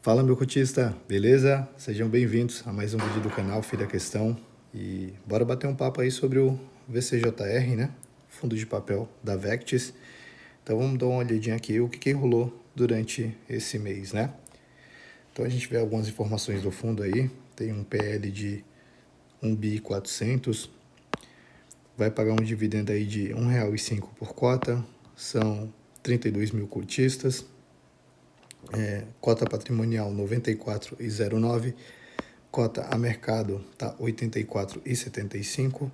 Fala, meu cotista, beleza? Sejam bem-vindos a mais um vídeo do canal Filha da Questão. E bora bater um papo aí sobre o VCJR, né? Fundo de papel da Vectis. Então vamos dar uma olhadinha aqui o que rolou durante esse mês, né? Então a gente vê algumas informações do fundo aí. Tem um PL de 1.400 bi, vai pagar um dividendo aí de R$ 1,05 por cota, são 32 mil cotistas. Cota patrimonial 94,09, cota a mercado está 84,75.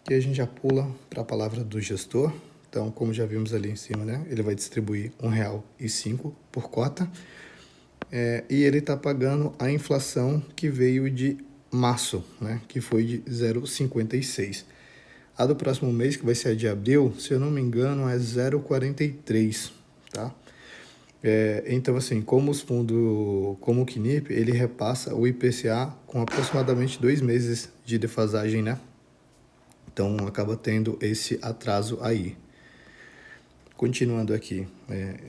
E a gente já pula para a palavra do gestor. Então, como já vimos ali em cima, né, ele vai distribuir R$ 1,05 por cota. E ele está pagando a inflação que veio de março, né, que foi de 0,56. A do próximo mês, que vai ser a de abril, se eu não me engano, é 0,43, tá? Então, assim, como os fundos, como o CNIP, ele repassa o IPCA com aproximadamente 2 meses de defasagem, né? Então, acaba tendo esse atraso aí. Continuando aqui,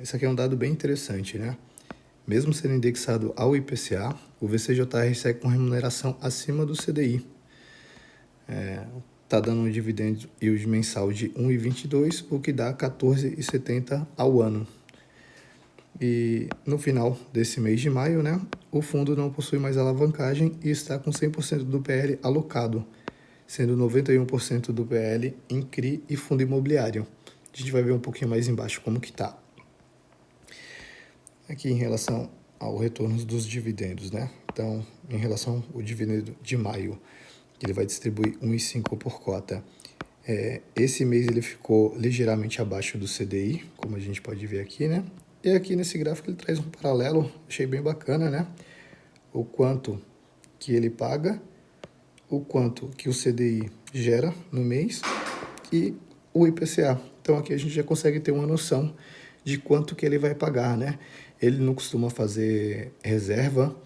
esse aqui é um dado bem interessante, né? Mesmo sendo indexado ao IPCA, o VCJR segue com remuneração acima do CDI. Está dando um dividendo yield mensal de 1,22, o que dá 14,70 ao ano. E no final desse mês de maio, né, o fundo não possui mais alavancagem e está com 100% do PL alocado, sendo 91% do PL em CRI e fundo imobiliário. A gente vai ver um pouquinho mais embaixo como que está. Aqui em relação ao retorno dos dividendos, né? Então, em relação ao dividendo de maio, ele vai distribuir 1,05 por cota. Esse mês ele ficou ligeiramente abaixo do CDI, como a gente pode ver aqui, né? E aqui nesse gráfico ele traz um paralelo, achei bem bacana, né? O quanto que ele paga, o quanto que o CDI gera no mês e o IPCA. Então aqui a gente já consegue ter uma noção de quanto que ele vai pagar, né? Ele não costuma fazer reserva,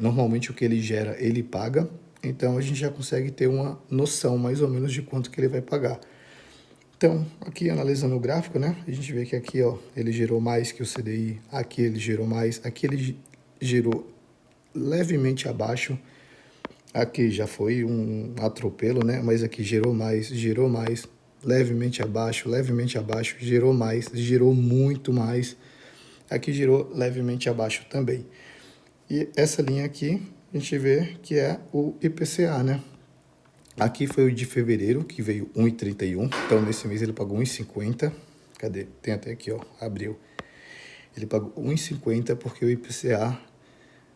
normalmente o que ele gera ele paga, então a gente já consegue ter uma noção mais ou menos de quanto que ele vai pagar. Então, aqui analisando o gráfico, né, a gente vê que aqui, ó, ele gerou mais que o CDI, aqui ele gerou mais, aqui ele gerou levemente abaixo, aqui já foi um atropelo, né, mas aqui gerou mais, levemente abaixo, gerou mais, gerou muito mais, aqui gerou levemente abaixo também. E essa linha aqui, a gente vê que é o IPCA, né? Aqui foi o de fevereiro, que veio 1,31. Então, nesse mês ele pagou 1,50. Cadê? Tem até aqui, ó, abril. Ele pagou 1,50 porque o IPCA,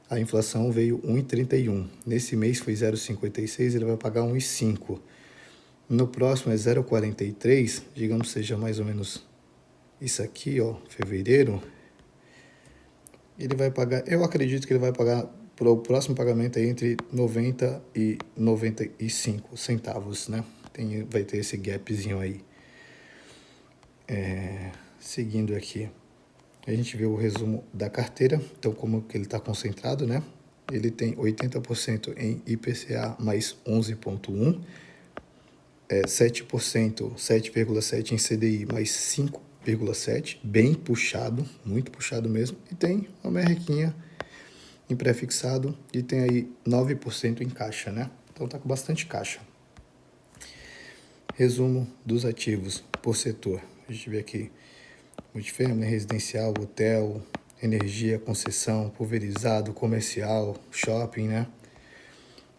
a inflação veio 1,31. Nesse mês foi 0,56, ele vai pagar 1,5. No próximo é 0,43, digamos seja mais ou menos isso aqui, ó, fevereiro. Ele vai pagar, eu acredito que ele vai pagar para o próximo pagamento aí entre 90 e 95 centavos, né? Vai ter esse gapzinho aí. Seguindo aqui, a gente vê o resumo da carteira. Então, como que ele está concentrado, né? Ele tem 80% em IPCA mais 11,1, 7%, 7,7% em CDI mais 5,7%, bem puxado, muito puxado mesmo. E tem uma merrequinha em pré-fixado e tem aí 9% em caixa, né? Então tá com bastante caixa. Resumo dos ativos por setor. A gente vê aqui multifamily, residencial, hotel, energia, concessão, pulverizado, comercial, shopping, né?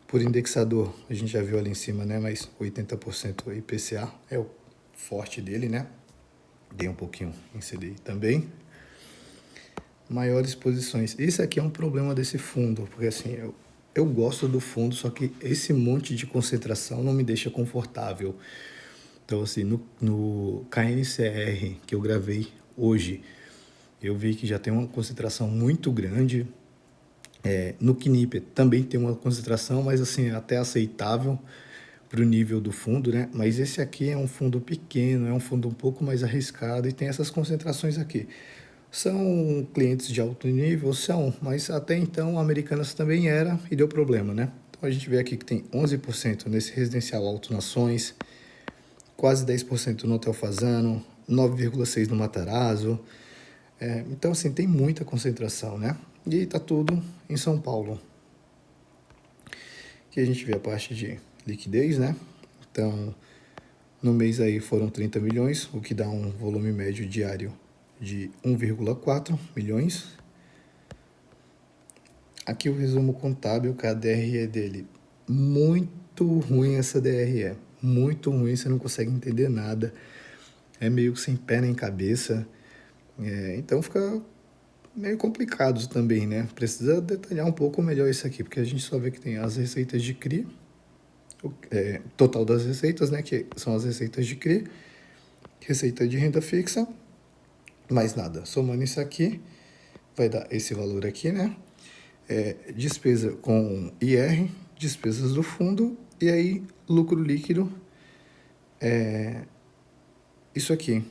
Por indexador, a gente já viu ali em cima, né? Mas 80% IPCA é o forte dele, né? Dei um pouquinho em CDI também. Maiores posições. Esse aqui é um problema desse fundo, porque assim, eu gosto do fundo, só que esse monte de concentração não me deixa confortável. Então, assim, no KNCR que eu gravei hoje, eu vi que já tem uma concentração muito grande. No CNIP também tem uma concentração, mas assim, até aceitável para o nível do fundo, né? Mas esse aqui é um fundo pequeno, é um fundo um pouco mais arriscado e tem essas concentrações aqui. São clientes de alto nível? São, mas até então Americanas também era e deu problema, né? Então a gente vê aqui que tem 11% nesse residencial Alto Nações, quase 10% no Hotel Fazano, 9,6% no Matarazzo, Então, assim, tem muita concentração, né? E tá tudo em São Paulo. Aqui a gente vê a parte de liquidez, né? Então, no mês aí foram 30 milhões, o que dá um volume médio diário de 1,4 milhões. Aqui o resumo contábil, que a DRE dele, muito ruim essa DRE, muito ruim, você não consegue entender nada, é meio sem pé nem cabeça, então fica meio complicado também, né? Precisa detalhar um pouco melhor isso aqui, porque a gente só vê que tem as receitas de CRI, total das receitas, né? Que são as receitas de CRI, receita de renda fixa, mais nada. Somando isso aqui, vai dar esse valor aqui, né? Despesa com IR, despesas do fundo, e aí lucro líquido, isso aqui.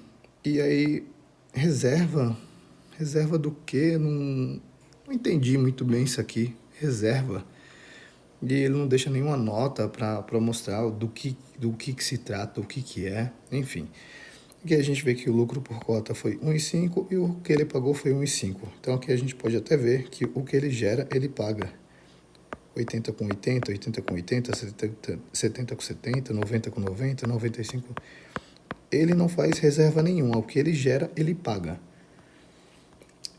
E aí reserva do que? Não entendi muito bem isso aqui, reserva. E ele não deixa nenhuma nota para mostrar do que se trata, o que é, enfim. Aqui a gente vê que o lucro por cota foi 1,5 e o que ele pagou foi 1,5. Então aqui a gente pode até ver que o que ele gera, ele paga. 80 com 80, 80 com 80, 70 com 70, 90 com 90, 95. Ele não faz reserva nenhuma, o que ele gera, ele paga.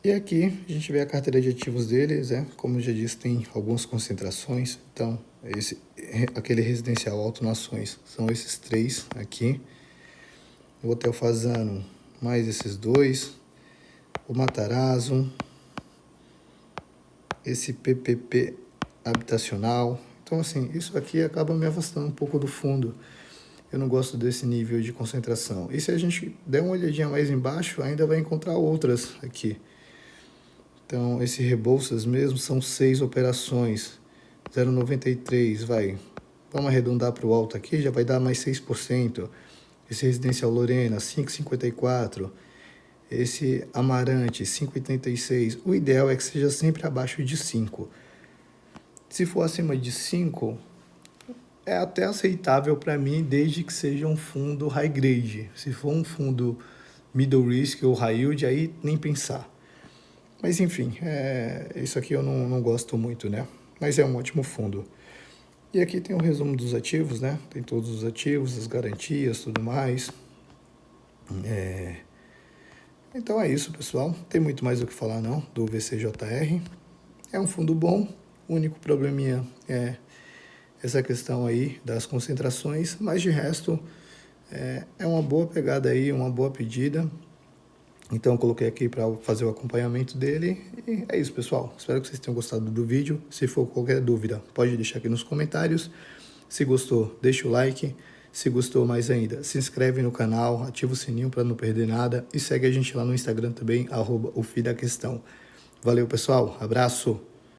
E aqui a gente vê a carteira de ativos deles, como eu já disse, tem algumas concentrações. Então, aquele residencial Alto Nações são esses 3 aqui. O Hotel Fasano, mais esses 2. O Matarazzo, esse PPP habitacional. Então, assim, isso aqui acaba me afastando um pouco do fundo. Eu não gosto desse nível de concentração. E se a gente der uma olhadinha mais embaixo, ainda vai encontrar outras aqui. Então, esse Rebouças mesmo são 6 operações. 0,93, vamos arredondar para o alto aqui, já vai dar mais 6%. Esse Residencial Lorena, 5,54%. Esse Amarante, 5,86%. O ideal é que seja sempre abaixo de 5%. Se for acima de 5%, é até aceitável para mim, desde que seja um fundo high grade. Se for um fundo middle risk ou high yield, aí nem pensar. Mas enfim, isso aqui eu não gosto muito, né? Mas é um ótimo fundo. E aqui tem o resumo dos ativos, né? Tem todos os ativos, as garantias, tudo mais. Então é isso, pessoal. Não tem muito mais o que falar não do VCJR. É um fundo bom. O único probleminha é essa questão aí das concentrações, mas de resto é uma boa pegada aí, uma boa pedida. Então eu coloquei aqui para fazer o acompanhamento dele. E é isso, pessoal. Espero que vocês tenham gostado do vídeo. Se for qualquer dúvida, pode deixar aqui nos comentários. Se gostou, deixa o like. Se gostou mais ainda, se inscreve no canal, ativa o sininho para não perder nada. E segue a gente lá no Instagram também, @ofidaquestão. Valeu, pessoal. Abraço.